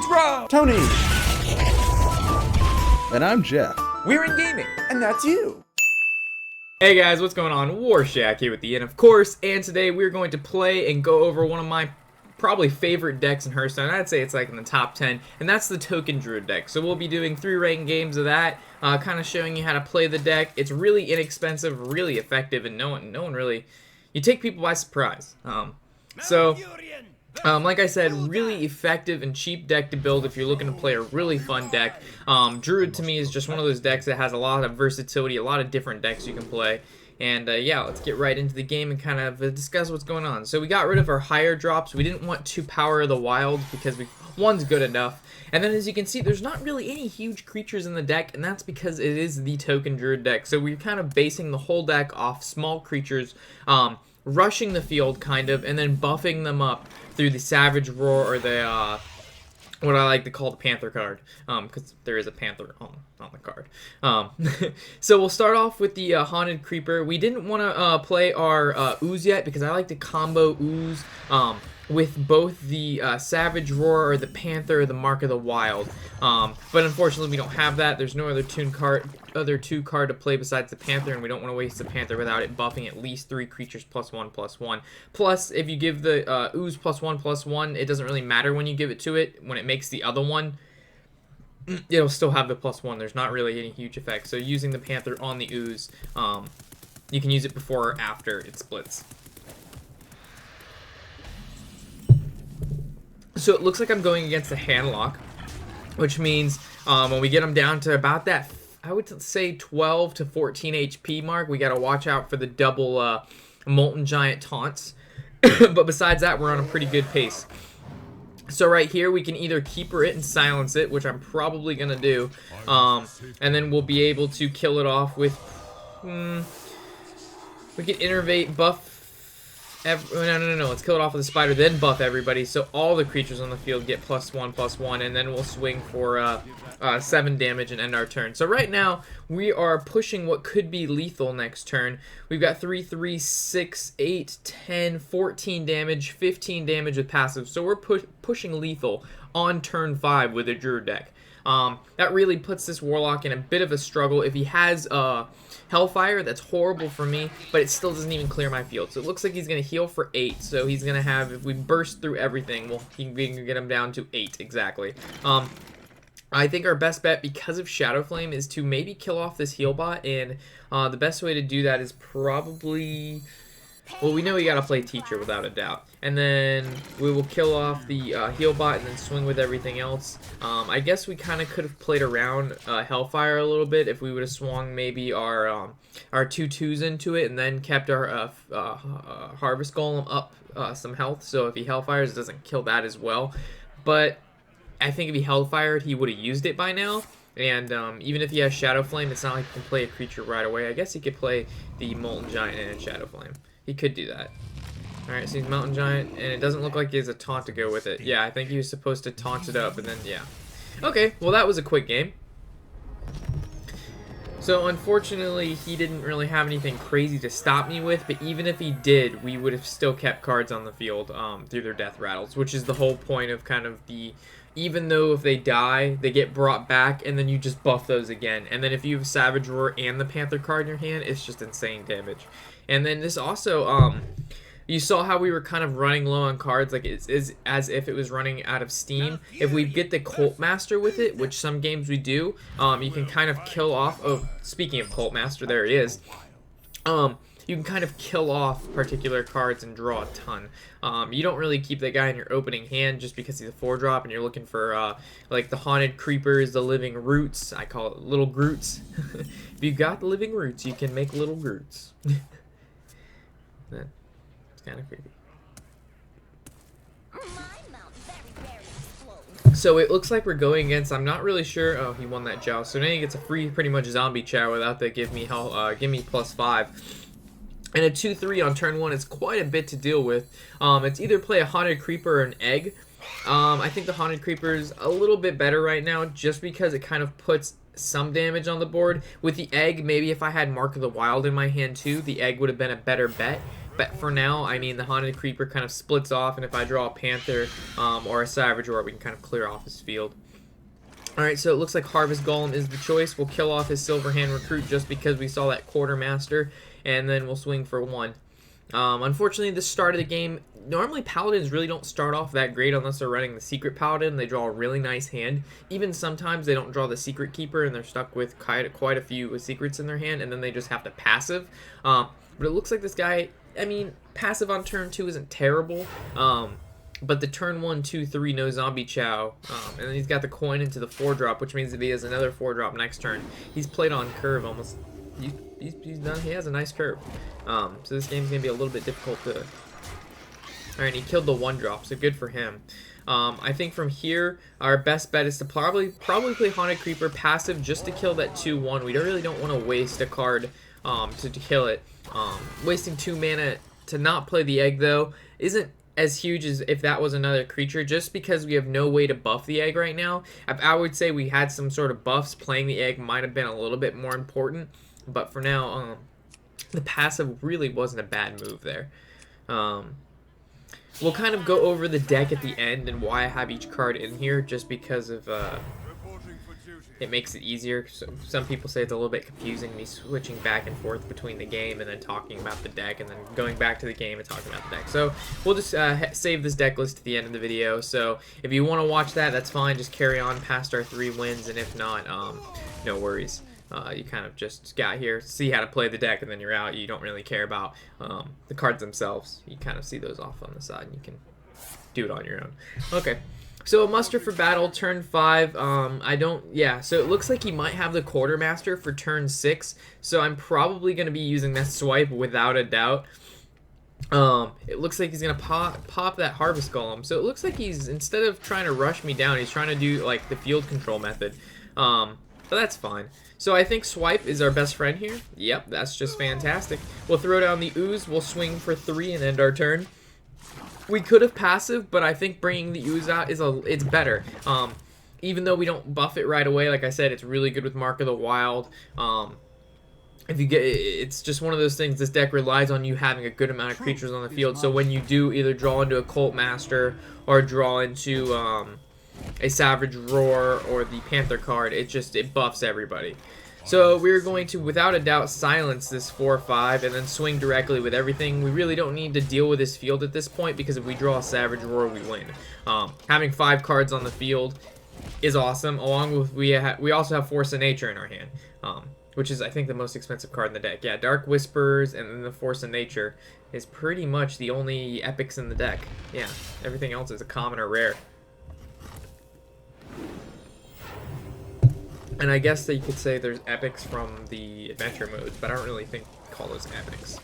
It's Rob! Tony! And I'm Jeff. We're in gaming. And that's you. Hey guys, what's going on? Warshack here with the N, of course, and today we're going to play and go over one of my probably favorite decks in Hearthstone. I'd say it's like in the top 10, and that's the Token Druid deck. So we'll be doing 3 ranked games of that, kind of showing you how to play the deck. It's really inexpensive, really effective, and no one really, you take people by surprise. Like I said, really effective and cheap deck to build if you're looking to play a really fun deck. Druid to me is just one of those decks that has a lot of versatility, a lot of different decks you can play. And yeah, let's get right into the game and kind of discuss what's going on. So we got rid of our higher drops. We didn't want to power the wild because one's good enough. And then as you can see, there's not really any huge creatures in the deck, and that's because it is the Token Druid deck. So we're kind of basing the whole deck off small creatures, rushing the field kind of, and then buffing them up through the Savage Roar or the what I like to call the Panther card, because there is a Panther on the card. So we'll start off with the Haunted Creeper. We didn't want to play our Ooze yet because I like to combo Ooze with both the Savage Roar or the Panther or the Mark of the Wild. But unfortunately we don't have that. There's no other two card to play besides the Panther, and we don't want to waste the Panther without it buffing at least 3 creatures +1/+1. Plus, if you give the Ooze +1/+1, it doesn't really matter when you give it to it. When it makes the other one, it'll still have the +1. There's not really any huge effect. So using the Panther on the Ooze, you can use it before or after it splits. So it looks like I'm going against a hand lock, which means when we get them down to about that, I would say 12 to 14 HP mark, we got to watch out for the double Molten Giant taunts. But besides that, we're on a pretty good pace. So right here, we can either keeper it and silence it, which I'm probably going to do. And then we'll be able to kill it off with... we can innervate, buff... No. Let's kill it off with a spider, then buff everybody, so all the creatures on the field get +1/+1, and then we'll swing for 7 damage and end our turn. So right now, we are pushing what could be lethal next turn. We've got 3, 3, 6, 8, 10, 14 damage, 15 damage with passive. So we're pushing lethal on turn 5 with a Druid deck. That really puts this Warlock in a bit of a struggle. If he has Hellfire, that's horrible for me, but it still doesn't even clear my field. So it looks like he's going to heal for 8. So he's going to have, if we burst through everything, we can get him down to 8 exactly. I think our best bet, because of Shadow Flame, is to maybe kill off this heal bot, and the best way to do that is probably... Well, we know we gotta play Teacher without a doubt. And then we will kill off the heal bot and then swing with everything else. I guess we kind of could have played around Hellfire a little bit if we would have swung maybe our 2/2s into it and then kept our Harvest Golem up some health. So if he Hellfires, it doesn't kill that as well. But I think if he Hellfired, he would have used it by now. And even if he has Shadow Flame, it's not like he can play a creature right away. I guess he could play the Molten Giant and Shadow Flame. He could do that. Alright, so he's Mountain Giant, and it doesn't look like he has a taunt to go with it. Yeah, I think he was supposed to taunt it up, and then, yeah. Okay, well that was a quick game. So, unfortunately, he didn't really have anything crazy to stop me with, but even if he did, we would have still kept cards on the field through their death rattles, which is the whole point of kind of the... Even though if they die, they get brought back, and then you just buff those again. And then if you have Savage Roar and the Panther card in your hand, it's just insane damage. And then this also, you saw how we were kind of running low on cards, like it's as if it was running out of steam. If we get the Cult Master with it, which some games we do, you can kind of kill off, oh, speaking of Cult Master, there he is. You can kind of kill off particular cards and draw a ton. You don't really keep that guy in your opening hand just because he's a 4-drop and you're looking for like the Haunted Creepers, the Living Roots. I call it Little Groots. If you got the Living Roots, you can make Little Groots. It's kind of creepy. So it looks like we're going against, I'm not really sure, oh, he won that joust. So now he gets a free, pretty much zombie chow without the give me +5. And a 2/3 on turn 1 is quite a bit to deal with. It's either play a Haunted Creeper or an Egg. I think the Haunted Creeper is a little bit better right now just because it kind of puts some damage on the board. With the Egg, maybe if I had Mark of the Wild in my hand too, the Egg would have been a better bet. But for now, I mean, the Haunted Creeper kind of splits off, and if I draw a Panther or a Savage Roar, we can kind of clear off his field. Alright, so it looks like Harvest Golem is the choice. We'll kill off his Silverhand Recruit just because we saw that Quartermaster, and then we'll swing for 1. Unfortunately, the start of the game, normally Paladins really don't start off that great unless they're running the Secret Paladin. They draw a really nice hand. Even sometimes they don't draw the Secret Keeper, and they're stuck with quite a few secrets in their hand, and then they just have to passive. But it looks like this guy, I mean, passive on turn 2 isn't terrible. But the turn 1, 2, 3, no Zombie Chow, and then he's got the coin into the 4-drop, which means that he has another 4-drop next turn. He's played on curve almost. He's done. He has a nice curve. So this game's gonna be a little bit difficult to. All right, he killed the 1-drop, so good for him. I think from here, our best bet is to probably play Haunted Creeper passive just to kill that 2/1. We really don't want to waste a card to kill it. Wasting 2 mana to not play the egg though isn't as huge as if that was another creature, just because we have no way to buff the egg right now. I would say we had some sort of buffs. Playing the egg might have been a little bit more important, but for now, the passive really wasn't a bad move there. We'll kind of go over the deck at the end and why I have each card in here, just because of it makes it easier. So some people say it's a little bit confusing, me switching back and forth between the game and then talking about the deck and then going back to the game and talking about the deck. So we'll just save this deck list to the end of the video. So if you want to watch that, that's fine. Just carry on past our 3 wins, and if not, no worries. You kind of just got here, see how to play the deck, and then you're out. You don't really care about the cards themselves. You kind of see those off on the side, and you can do it on your own. Okay. So a muster for battle, turn 5. So it looks like he might have the Quartermaster for turn 6. So I'm probably going to be using that swipe without a doubt. It looks like he's going to pop that Harvest Golem. So it looks like he's, instead of trying to rush me down, he's trying to do like the field control method. But that's fine. So I think swipe is our best friend here. Yep, that's just fantastic. We'll throw down the Ooze. We'll swing for 3 and end our turn. We could have passive, but I think bringing the Ooze out it's better. Even though we don't buff it right away, like I said, it's really good with Mark of the Wild. If you get, it's just one of those things. This deck relies on you having a good amount of creatures on the field. So when you do either draw into a Cult Master or draw into a Savage Roar or the Panther card, it buffs everybody. So we're going to, without a doubt, silence this 4/5 and then swing directly with everything. We really don't need to deal with this field at this point, because if we draw a Savage Roar, we win. Having 5 cards on the field is awesome. Along with, we also have Force of Nature in our hand, which is, I think, the most expensive card in the deck. Yeah, Dark Whispers and then the Force of Nature is pretty much the only epics in the deck. Yeah, everything else is a common or rare. And I guess that you could say there's epics from the adventure modes, but I don't really call those epics.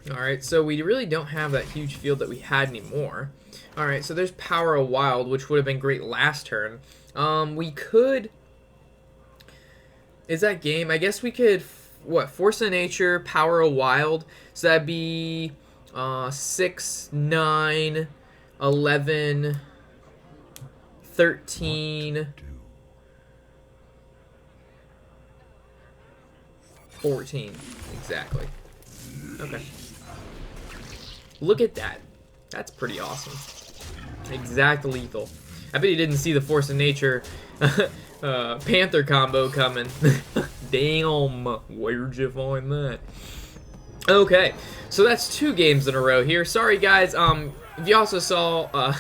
Alright, so we really don't have that huge field that we had anymore. Alright, so there's Power of Wild, which would have been great last turn. We could... Is that game? I guess we could... Force of Nature, Power of Wild. So that'd be 6, 9, 11, 13... 14, exactly. Okay. Look at that. That's pretty awesome. Exact lethal. I bet he didn't see the Force of Nature Panther combo coming. Damn, where'd you find that? Okay, so that's 2 games in a row here. Sorry guys, if you also saw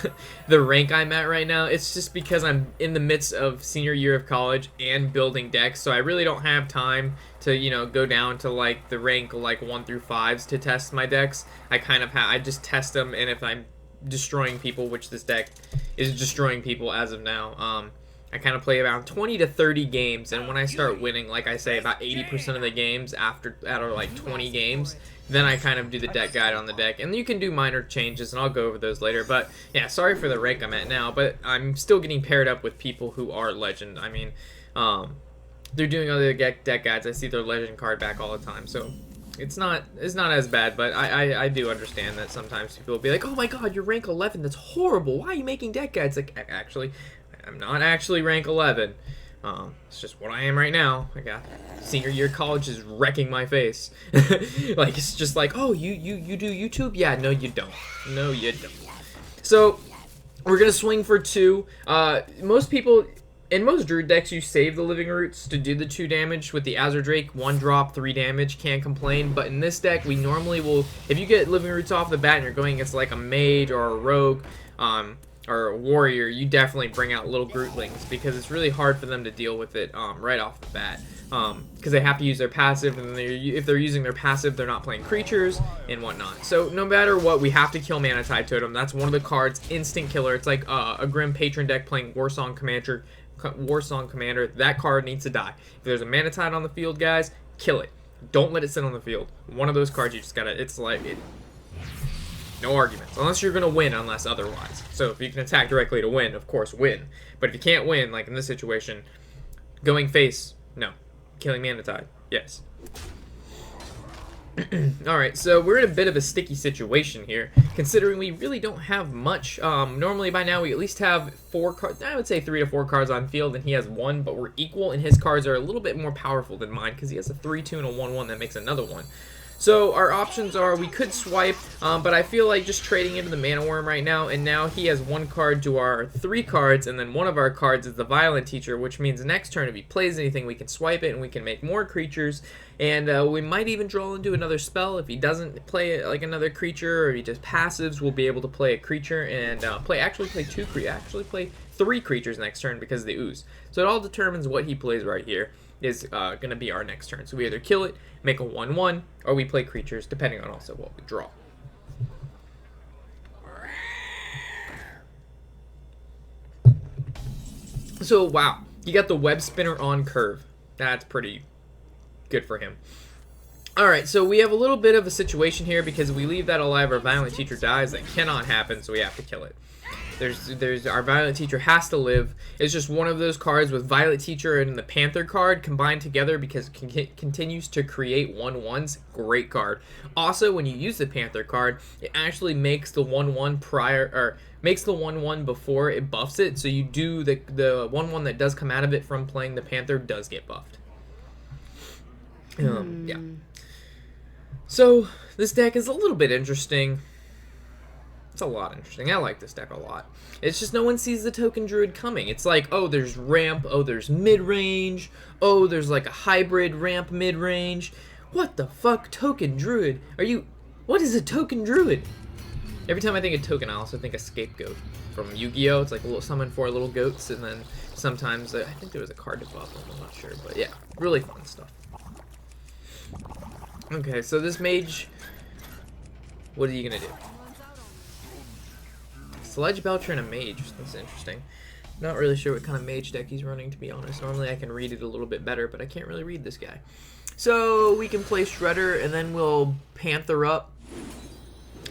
the rank I'm at right now, it's just because I'm in the midst of senior year of college and building decks, so I really don't have time to, you know, go down to like the rank like 1 through 5s to test my decks. I just test them, and if I'm destroying people, which this deck is destroying people as of now, I kind of play around 20 to 30 games, and when I start winning, like I say, about 80% of the games after like 20 games, then I kind of do the deck guide on the deck, and you can do minor changes, and I'll go over those later. But yeah, sorry for the rank I'm at now, but I'm still getting paired up with people who are legend. I mean, they're doing other deck guides. I see their legend card back all the time, so it's not as bad. But I do understand that sometimes people will be like, oh my god, you're rank 11, that's horrible, why are you making deck guides? Like, actually, I'm not actually rank 11. It's just what I am right now. I got senior year college is wrecking my face. Like, it's just like, oh, you do YouTube? Yeah, no, you don't. No, you don't. So, we're going to swing for 2. Most people, in most Druid decks, you save the Living Roots to do the 2 damage. With the Azure Drake, 1 drop, 3 damage, can't complain. But in this deck, we normally will, if you get Living Roots off the bat and you're going against like a mage or a rogue, or a warrior, you definitely bring out little Grootlings, because it's really hard for them to deal with it right off the bat, because they have to use their passive, and if they're using their passive, they're not playing creatures and whatnot. So no matter what, we have to kill Mana Tide Totem. That's one of the cards, instant killer. It's like a Grim Patron deck playing Warsong Commander. That card needs to die. If there's a Mana Tide on the field, guys, kill it. Don't let it sit on the field. One of those cards, you just gotta, it's like, no arguments. Unless you're going to win, unless otherwise. So if you can attack directly to win, of course, win. But if you can't win, like in this situation, going face, no. Killing Mana Tide, yes. Alright, so we're in a bit of a sticky situation here, considering we really don't have much. Normally by now we at least have 4 cards, I would say 3 to 4 cards on field, and he has 1, but we're equal, and his cards are a little bit more powerful than mine, because he has a 3-2 and a 1-1 that makes another one. So our options are, we could swipe, but I feel like just trading into the Mana Worm right now, and now he has 1 card to our 3 cards, and then one of our cards is the Violent Teacher, which means next turn if he plays anything, we can swipe it, and we can make more creatures, and we might even draw into another spell. If he doesn't play like another creature, or he just passives, we'll be able to play a creature, and actually play 3 creatures next turn because of the ooze. So it all determines what he plays right here is going to be our next turn. So we either kill it, make a 1-1, or we play creatures, depending on also what we draw. So, wow. He got the Web Spinner on curve. That's pretty good for him. Alright, so we have a little bit of a situation here, because if we leave that alive, our Violent Teacher dies. That cannot happen, so we have to kill it. Our Violent Teacher has to live. It's just one of those cards with Violent Teacher and the Panther card combined together, because it continues to create 1/1s. Great card. Also, when you use the Panther card, it actually makes the 1/1 prior, or makes the 1/1 before it buffs it. So you do the 1/1 that does come out of it from playing the Panther does get buffed. Yeah. So this deck is a little bit interesting. It's a lot interesting. I like this deck a lot. It's just no one sees the Token Druid coming. It's like, oh, there's ramp, oh, there's mid-range, oh, there's like a hybrid ramp mid-range. What the fuck, Token Druid? What is a Token Druid? Every time I think of token, I also think of Scapegoat from Yu-Gi-Oh! It's like a little summon 4 little goats, and then sometimes, I think there was a card to buff them, I'm not sure, but yeah, really fun stuff. Okay, so this mage, what are you gonna do? Sledge Belcher and a mage. That's interesting. Not really sure what kind of mage deck he's running, to be honest. Normally I can read it a little bit better, but I can't really read this guy. So we can play Shredder, and then we'll Panther up.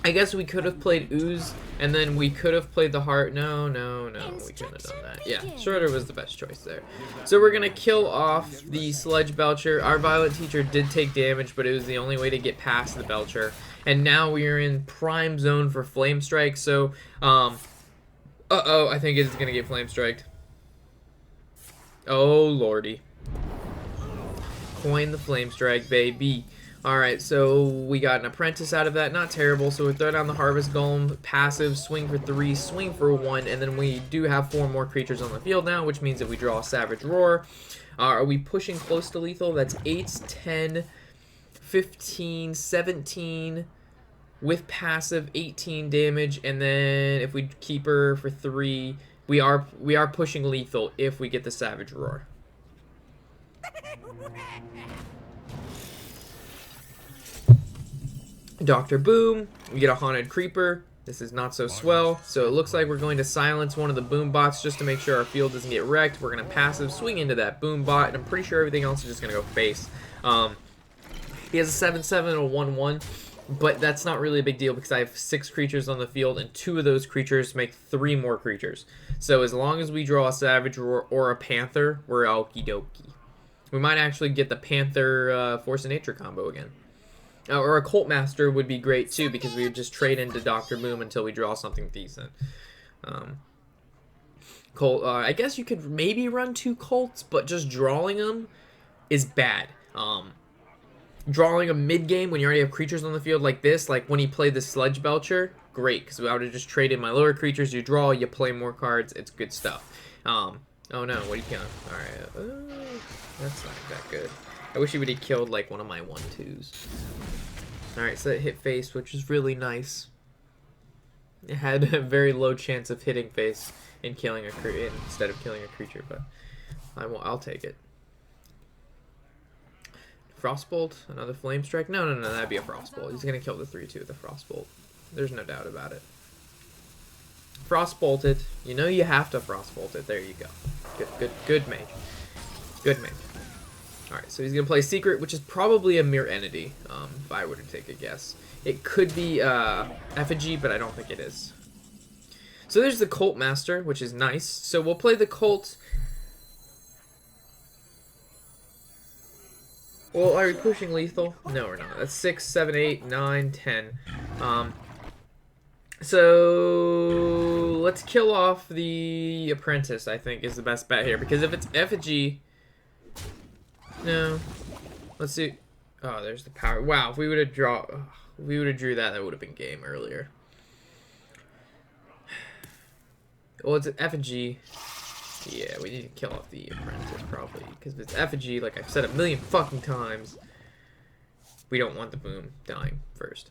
I guess we could have played Ooze, and then we could have played the Heart. No, we couldn't have done that. Yeah, Shredder was the best choice there. So we're going to kill off the Sledge Belcher. Our Violent Teacher did take damage, but it was the only way to get past the Belcher. And now we are in prime zone for Flame Strike, so, uh-oh, I think it's going to get Flame Striked. Oh, lordy. Coin the Flame Strike, baby. Alright, so we got an Apprentice out of that. Not terrible. So we throw down the Harvest Golem, passive, swing for 3, swing for 1, and then we do have 4 more creatures on the field now, which means that we draw a Savage Roar. Are we pushing close to lethal? That's 8, 10, 15, 17, with passive, 18 damage, and then if we keep her for 3, we are pushing lethal if we get the Savage Roar. Dr. Boom, we get a Haunted Creeper. This is not so swell, so it looks like we're going to silence one of the boom bots just to make sure our field doesn't get wrecked. We're going to passive swing into that boom bot, and I'm pretty sure everything else is just going to go face. He has a 7/7 and a 1/1, but that's not really a big deal because I have 6 creatures on the field, and 2 of those creatures make 3 more creatures. So as long as we draw a Savage Roar or a Panther, we're okie dokie. We might actually get the Panther Force of Nature combo again. Or a Cult Master would be great too, because we would just trade into Dr. Boom until we draw something decent. Colt, I guess you could maybe run 2 Colts, but just drawing them is bad. Drawing a mid-game when you already have creatures on the field like this, like when he played the Sledge Belcher, great, because I would have just traded my lower creatures, you draw, you play more cards, it's good stuff. Oh no, what are you killing? Alright, that's not that good. I wish he would have killed like one of my 1/2s. Alright, so that hit face, which is really nice. It had a very low chance of hitting face and killing a creature instead of killing a creature, but I'll take it. Frostbolt, another Flame Strike. No, that'd be a Frostbolt. He's gonna kill the 3/2 with the Frostbolt. There's no doubt about it. Frostbolt it. You know you have to Frostbolt it. There you go. Good mage. Good mage. Alright, so he's gonna play Secret, which is probably a Mirror Entity, if I were to take a guess. It could be Effigy, but I don't think it is. So there's the Cult Master, which is nice. So we'll play the Cult. Well, are we pushing lethal? No, we're not. That's 6, 7, 8, 9, 10. So let's kill off the Apprentice, I think, is the best bet here. Because if it's Effigy... No. Let's see. Oh, there's the power. Wow, if we would have drew that, that would have been game earlier. Well, it's an Effigy. Yeah, we need to kill off the Apprentice, probably. Because if it's Effigy, like I've said a million fucking times, we don't want the boom dying first.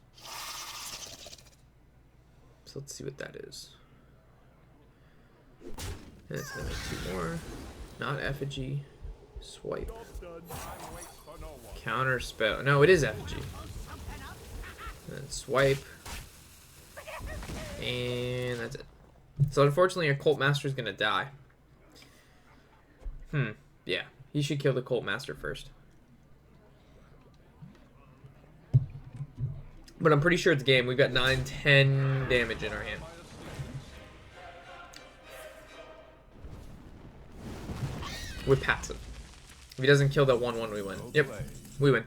So let's see what that is. And it's going to make 2 more. Not Effigy. Swipe. Counter spell. No, it is Effigy. And then swipe. And that's it. So unfortunately, our Cult Master is going to die. Yeah. He should kill the Cult Master first. But I'm pretty sure it's game. We've got 9, 10 damage in our hand. With passive. If he doesn't kill that 1/1, we win. Yep. We win.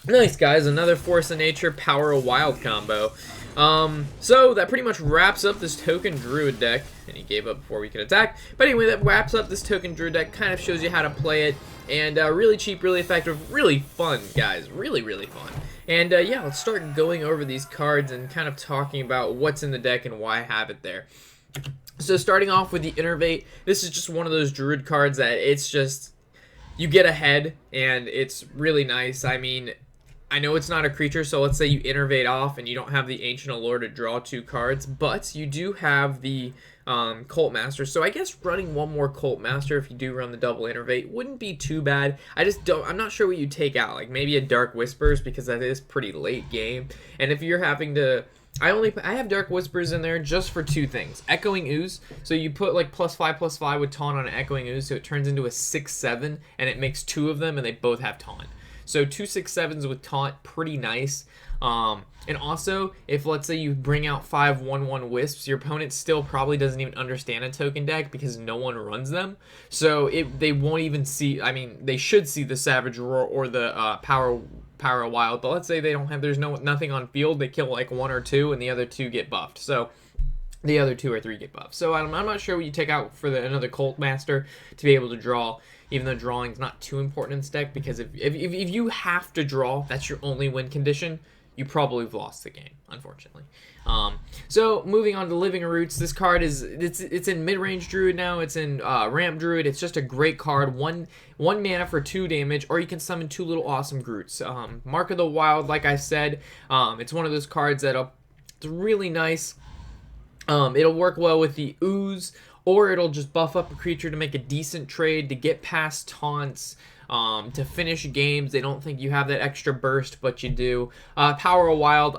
Nice, guys. Another Force of Nature, Power of Wild combo. So that pretty much wraps up this Token Druid deck. And he gave up before we could attack. But anyway, that wraps up this Token Druid deck. Kind of shows you how to play it. And really cheap, really effective, really fun, guys. Really, really fun. And yeah, let's start going over these cards and kind of talking about what's in the deck and why I have it there. So starting off with the Innervate, this is just one of those Druid cards that it's just, you get ahead and it's really nice. I mean, I know it's not a creature, so let's say you Innervate off and you don't have the Ancient Allure to draw 2 cards, but you do have the Cult Master. So I guess running 1 more Cult Master, if you do run the double Innervate, wouldn't be too bad. I'm not sure what you take out, like maybe a Dark Whispers, because that is pretty late game. And if you're having to, I have Dark Whispers in there just for 2 things. Echoing Ooze, so you put like +5/+5 with taunt on an Echoing Ooze, so it turns into a 6/7, and it makes 2 of them, and they both have taunt. So 2 6/7s with taunt, pretty nice. And also, if let's say you bring out 5 1/1 Wisps, your opponent still probably doesn't even understand a token deck because no one runs them. So they won't even see, I mean, they should see the Savage Roar or the Power of Wild, but let's say they don't have, there's nothing on field, they kill like 1 or 2 and the other 2 get buffed. So the other 2 or 3 get buffed. So I'm not sure what you take out for another Cult Master to be able to draw, even though drawing's not too important in this deck, because if you have to draw, that's your only win condition, you probably have lost the game, unfortunately. So moving on to Living Roots, this card is it's in mid-range Druid now. It's in Ramp Druid. It's just a great card. One mana for 2 damage, or you can summon 2 little awesome Groots. Mark of the Wild, like I said, it's one of those cards that it's really nice. It'll work well with the Ooze, or it'll just buff up a creature to make a decent trade to get past taunts. To finish games. They don't think you have that extra burst, but you do. Power of Wild,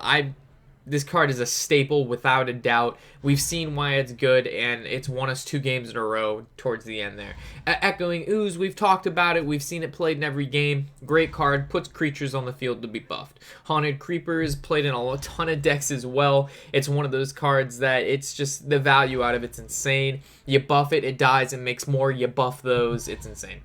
this card is a staple without a doubt. We've seen why it's good, and it's won us 2 games in a row towards the end there. Echoing Ooze, we've talked about it. We've seen it played in every game. Great card, puts creatures on the field to be buffed. Haunted Creepers, played in a ton of decks as well. It's one of those cards that it's just, the value out of it's insane. You buff it, it dies and makes more. You buff those, it's insane.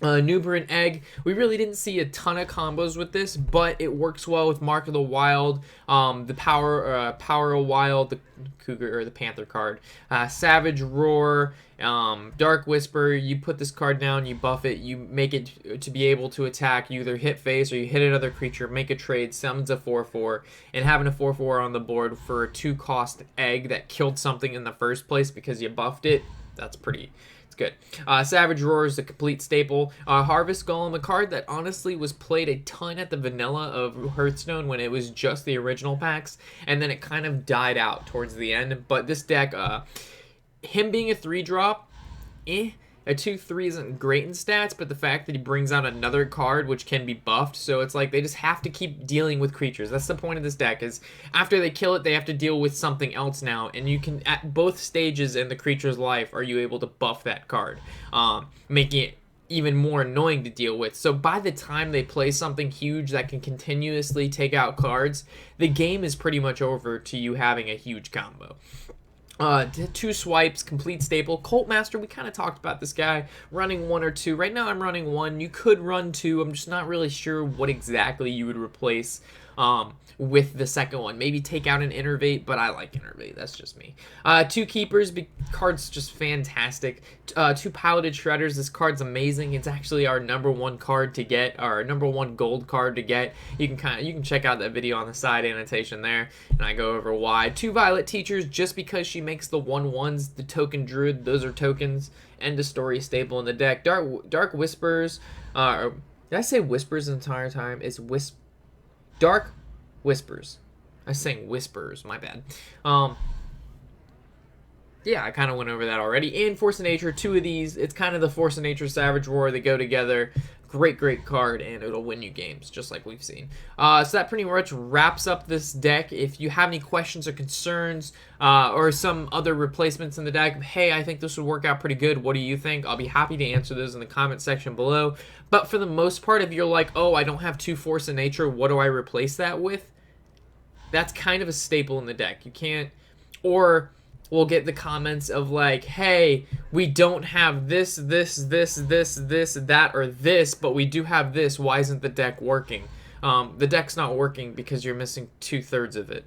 Nubrant Egg. We really didn't see a ton of combos with this, but it works well with Mark of the Wild, the Power of Wild, the Cougar or the Panther card, Savage Roar, Dark Whisper. You put this card down, you buff it, you make it to be able to attack. You either hit face or you hit another creature, make a trade, summons a 4/4, and having a 4/4 on the board for a 2-cost egg that killed something in the first place because you buffed it. That's pretty. Good. Savage Roar is a complete staple. Harvest Golem, a card that honestly was played a ton at the vanilla of Hearthstone when it was just the original packs, and then it kind of died out towards the end. But this deck, him being a 3-drop, a 2/3 isn't great in stats, but the fact that he brings out another card which can be buffed, so it's like they just have to keep dealing with creatures. That's the point of this deck, is after they kill it, they have to deal with something else now, and you can, at both stages in the creature's life, are you able to buff that card, making it even more annoying to deal with. So by the time they play something huge that can continuously take out cards, the game is pretty much over to you having a huge combo. 2 swipes, complete staple. Cult Master, we kind of talked about this guy, running 1 or 2. Right now I'm running 1. You could run 2. I'm just not really sure what exactly you would replace with the second one. Maybe take out an Innervate, but I like Innervate. That's just me. 2 Keepers, card's just fantastic. 2 Piloted Shredders, this card's amazing. It's actually our #1 card to get, our #1 gold card to get. You can check out that video on the side annotation there, and I go over why. 2 Violet Teachers, just because she makes the 1/1s, the Token Druid, those are tokens. End of story, staple in the deck. Dark Whispers, did I say Whispers the entire time? It's Dark Whispers. I was saying Whispers, my bad. Yeah, I kind of went over that already. And Force of Nature, 2 of these. It's kind of the Force of Nature Savage Roar. They go together. Great card, and it'll win you games, just like we've seen. So that pretty much wraps up this deck. If you have any questions or concerns, or some other replacements in the deck, hey, I think this would work out pretty good. What do you think? I'll be happy to answer those in the comment section below. But for the most part, if you're like, oh, I don't have 2 Force of Nature, what do I replace that with? That's kind of a staple in the deck. You can't, or we'll get the comments of like, hey, we don't have this, that, or this, but we do have this. Why isn't the deck working? The deck's not working because you're missing 2/3 of it.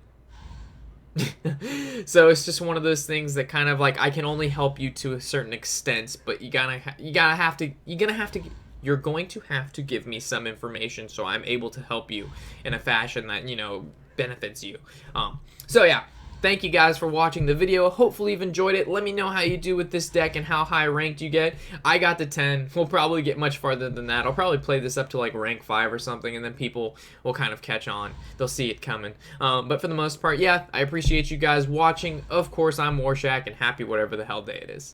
So it's just one of those things that kind of like, I can only help you to a certain extent, but you're going to have to give me some information so I'm able to help you in a fashion that, you know, benefits you. So yeah, thank you guys for watching the video. Hopefully you've enjoyed it. Let me know how you do with this deck and how high ranked you get. I got to 10. We'll probably get much farther than that. I'll probably play this up to like rank 5 or something, and then people will kind of catch on. They'll see it coming. But for the most part, yeah, I appreciate you guys watching. Of course, I'm Warshack, and happy whatever the hell day it is.